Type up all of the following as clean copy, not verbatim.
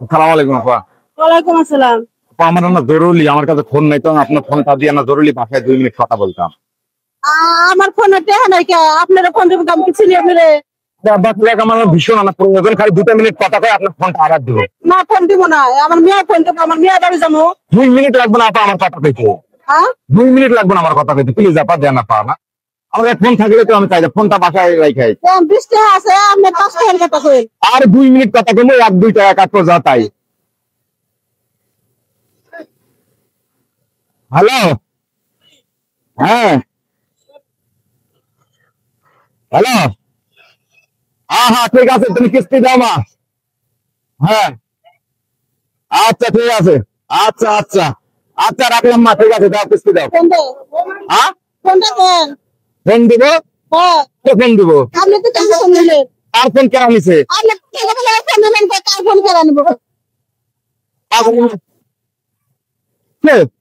আসসালামু আলাইকুম আপা। ওয়ালাইকুম আসসালাম। আপা, আমার না জরুরি, আমার কাছে ফোন নাই তো, আপনার ফোনটা দিয়ে না জরুরি বাসায় 2 মিনিট কথা বলতাম। আমার ফোনে টেহা নাই কে? আপনার ফোন দিব কাম কিছু নি আপনারে। আমার ভীষণ আমার প্রয়োজন, খালি 2 মিনিট কথা কয় আপনার ফোনটা আবার দিব। না ফোন দিব না, আমার মেয়ে ফোন দিব, আমার মেয়ে বাড়ি যাবো। 2 মিনিট লাগবে না আপা আমার কথা কইতে। হ্যাঁ 2 মিনিট লাগবে না আমার কথা কইতে, প্লিজ আপা দেন আপা। না আমার ফোন থাকলে তো আমি চাই ফোনটা বাসায় রাখাই। 20 টাকা আছে, আপনি 5 টাকার কথা কইন। আর 2 মিনিট কথা কইলে 1-2 টাকা কাটতো যা তাই। হ্যালো, হ্যাঁ হ্যালো, হ্যাঁ হ্যাঁ ঠিক আছে, তুমি কিস্তি দাও মা। হ্যাঁ আচ্ছা ঠিক আছে, আচ্ছা আচ্ছা আচ্ছা রাখলাম মা, ঠিক আছে, দাও কিস্তি দাও। ফোন দে, হ্যাঁ ফোনটা দেন। ফোন দিব, হ্যাঁ ফোন দিব। আপনি তো টাকা ফোন দিলেন, আর ফোন কেন নিছে? আপনি টাকা বলে ফোন দিলেন, কার ফোন করে আনবো?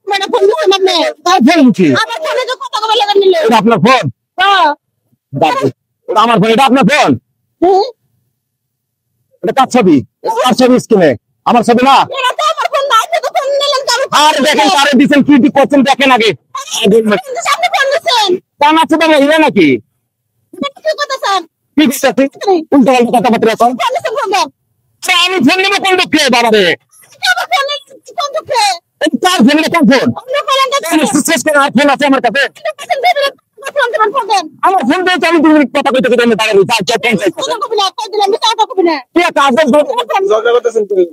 মানে ফোন দিছেন আপনি, কার ফোন কি? আমার ফোনে তো কথা বলে নিলেন। এটা আপনার ফোন? হ্যাঁ এটা আমার ফোন, এটা আপনার ফোন? হুম, এটা কার ছবি? কার ছবি স্ক্রিনে? আমার ছবি না। এটা তো আমার ফোন না, আপনি তো ফোন নিলেন কার? আর দেখেন কারে দিচ্ছেন, কি কি করছেন দেখেন আগে। আপনি ফোন দিছেন, কান আছে তো হিরে নাকি? কি কথা স্যার? ঠিক আছে, উল্টো পাল্টা কথাবার্তা কর। ফোন দিছেন ফোন দেন। আমি ফোন নেবো কোন দুঃখে বাবা রে? আমার ফোনে ফোন দিছে, কার ফোন? এটা কার ফোন? আপনি ফোন দেন। শেষ করে আর ফোন আছে আমার কাছে। ফোন দেন, ফোন দেন। আমার ফোন দিয়ে আমি 2 মিনিট কথা কইতে কইতে আমি দাঁড়াবো। যা যা টেনশন করতে। কথা কবি না, কই দিলাম, আমি কথা কবি না। কি কাজ জগা করতেছেন তুমি?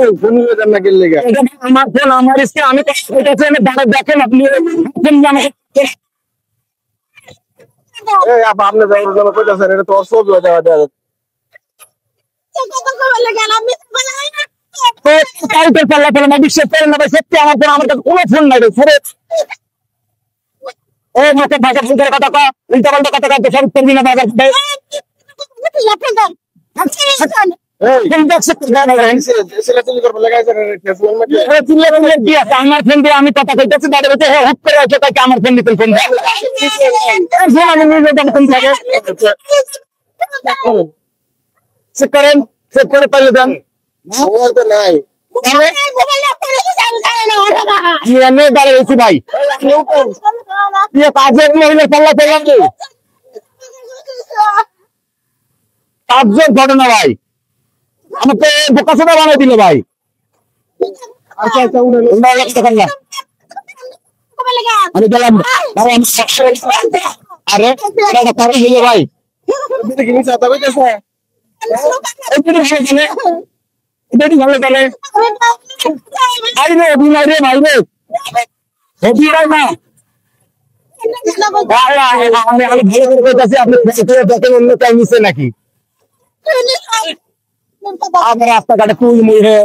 এই ফোন নিয়ে যান না গেলে গা। আমার ফোন আমার স্ক্রিন, আমি কথা কইতেছি, আমি দাঁড়া দেখেন আপনি ফোন আমাকে। এই আপা, আপনি যাওয়ার জন্য কইতাছেন, এটা তো ছবি দেওয়া দেওয়া। কাউকে পাল্লা ফেলে না, বিশ্বাস করেন না ভাই, সত্যি আমার ফোন, আমার কাছে কোনো ফোন নাই রে ছেড়ে। ও মাকে ভাষা ফোন করে কথা কয়, উল্টা পাল্টা কথা কয়, সব করবি না বাবার ভাই। আমার ফোন দিয়ে আমি কথা কইতেছি, দাঁড়িয়ে বসে হুট করে এসে তাকে আমার ফোন দিতেন, ফোন আমি নিজে ফোন থাকে চেক করেন, চেক করে পাইলে দেন। মোবাইল তো নাই, আমি এনে দাঁড়িয়েছি ভাই, কাজের মহিলা পাল্লা পেলাম কি কাজের ঘটনা ভাই, আমাকে বোকাচোদা বানাই দিল ভাই। আচ্ছা আচ্ছা আমি গেলাম। আরে কারণ হইলো ভাই, ভালো চলে অভিনয় রে ভাই রে, অভিনয় না। আমি ভালো করে বলতেছি, আপনি দেখেন অন্য টাইম নিচ্ছে নাকি? আমার রাস্তাঘাটে তুই মুড়ে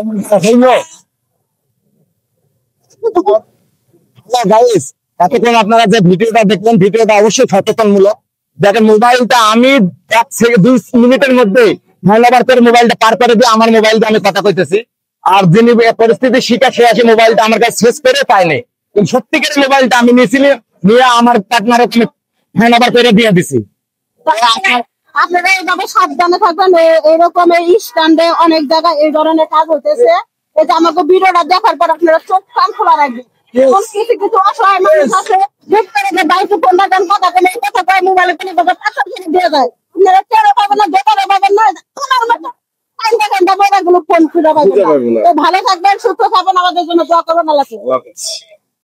গাইস, এতক্ষণ আপনারা যে ভিডিওটা দেখলেন, ভিডিওটা অবশ্যই সচেতনমূলক। দেখেন মোবাইলটা আমি 1 থেকে 2 মিনিটের মধ্যে ধন্যবাদ করে মোবাইলটা পার করে দিয়ে আমার মোবাইল দিয়ে আমি কথা কইতেছি। আর যিনি পরিস্থিতি শিকার, সে আসে মোবাইলটা আমার কাছে শেষ করে পায়নি, কিন্তু সত্যিকারের মোবাইলটা আমি নিয়েছিলাম, নিয়ে আমার পার্টনারে ধন্যবাদ করে দিয়ে দিছি। আপনারা এইভাবে সাবধানে থাকবেন, এরকম স্ট্যান্ডে অনেক জায়গায় এই ধরনের কাজ হতেছে। এই যে আমাকে ভিডিওটা দেখার পর আপনারা চোখ কান খোলা রাখবেন। কিছু কিছু অসহায় মানুষ আছে, বাইকে ফোনটা দেন, কথা বলে কথা কয়, মোবাইলে কোনো টাকা দিয়ে যায়, আপনারা টেরও পাবেন না, বেকারও পাবেন না, ঘন্টা ঘন্টা পরে গুলো ফোন খুঁজে পাবেন না। ভালো থাকবেন, সুস্থ থাকবেন, আমাদের জন্য দোয়া করবেন। আল্লাহ হাফেজ।